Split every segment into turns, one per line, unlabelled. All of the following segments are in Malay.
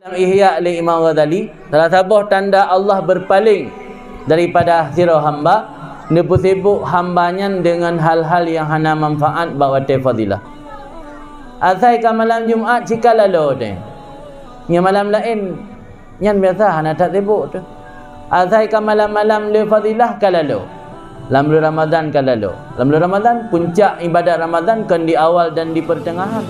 Dalam Ihya li Imam Ghazali, salah satu tanda Allah berpaling daripada sirah hamba, nepu sibuk hambanya dengan hal-hal yang hana manfaat bawa fadilah. Azai ka malam Jumaat jika lalu deh. Yang malam lain yang biasa hana tak sibuk tu. Azai ka malam-malam le fadilah ka lalu. Dalam bulan Ramadan ka lalu. Dalam bulan Ramadan puncak ibadat Ramadan kan di awal dan di pertengahan.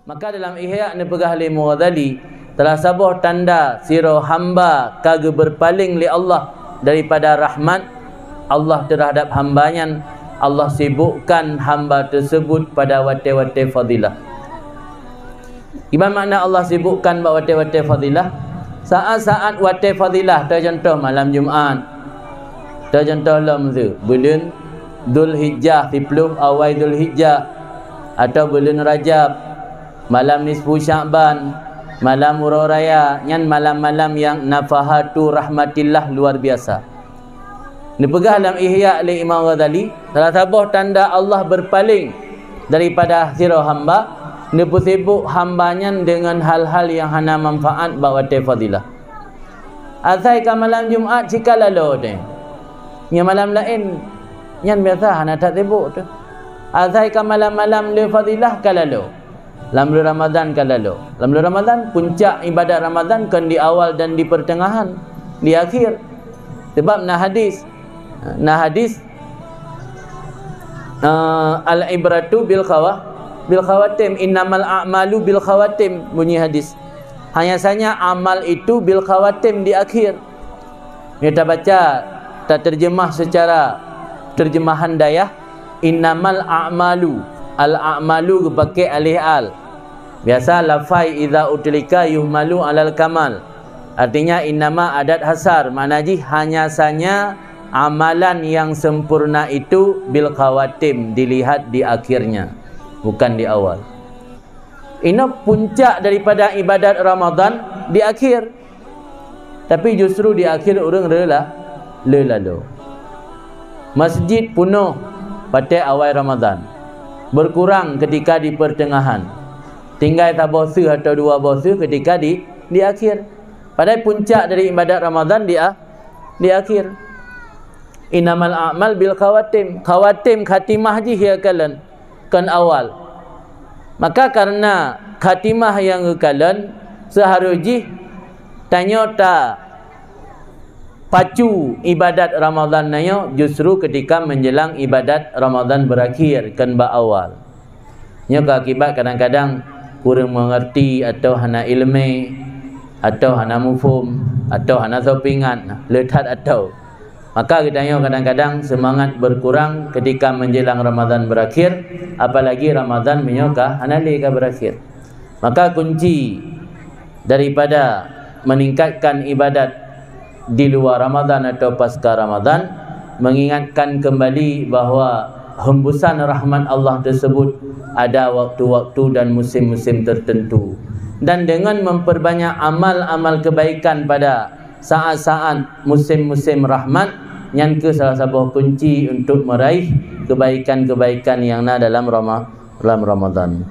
Maka dalam Ihya ni pegah li Ghazali telah sabuh tanda sirah hamba kagak berpaling li Allah daripada rahmat Allah terhadap hambanya. Allah sibukkan hamba tersebut pada wate-wate fadilah. Gimana makna Allah sibukkan pada wate-wate fadilah? Saat-saat wate fadilah, contoh malam Jumaat, contoh lamzu bulan Dhul Hijjah 10 awal Dhul Hijjah, atau bulan Rajab, malam nisfu Sya'ban, malam Urau Raya, yang malam-malam yang nafahatu rahmatillah luar biasa. Ini pegah dalam Ihya li Imam Ghazali, salah satu tanda Allah berpaling daripada sirah hamba, nepu sibuk hambanya dengan hal-hal yang hana manfaat bawa fadilah. Azai ka malam Jumaat jika lalu deh. Yang malam lain yang biasa hana tak sibuk tu. Azai ka malam-malam le fadilah ka lalu. Dalam bulan Ramadan ka lalu. Dalam bulan Ramadan puncak ibadat Ramadan kan di awal dan di pertengahan, di akhir. Sebab nah hadis al-ibratu bil khawatim, innamal a'malu bil khawatim, bunyi hadis. Hanya saja amal itu bil khawatim, di akhir. Kita baca, kita terjemah secara terjemahan dayah, innamal a'malu, al-a'malu pakai alih al. Biasa lafai idza utlika yuhmalu alal kamal. Artinya innama adat hasar, maknanya hanya saja amalan yang sempurna itu bil khawatim, dilihat di akhirnya, bukan di awal. Ini puncak daripada ibadat Ramadan di akhir. Tapi justru di akhir orang lalu. Masjid penuh pada awal Ramadan, berkurang ketika di pertengahan, tinggal tak bosu atau dua bosu ketika di akhir. Padahal puncak dari ibadat Ramadan di akhir. Innamal a'mal bil khawatim. Khawatim khatimah ji hiakalan kan awal. Maka karena khatimah yang kekalan seharusnya tanya ta pacu ibadat Ramadan nayo justru ketika menjelang ibadat Ramadan berakhir kan ba awal. Nya akibat kadang-kadang kurang mengerti atau hana ilmu atau hana mufhum atau hana sopingan letat atau, maka kita kadang-kadang semangat berkurang ketika menjelang Ramadan berakhir, apalagi Ramadan menyokah analika berakhir. Maka kunci daripada meningkatkan ibadat di luar Ramadan atau pasca Ramadan, mengingatkan kembali bahawa hembusan rahmat Allah tersebut ada waktu-waktu dan musim-musim tertentu. Dan dengan memperbanyak amal-amal kebaikan pada saat-saat musim-musim rahmat, yang ke salah satu kunci untuk meraih kebaikan-kebaikan yang ada dalam Ramadan.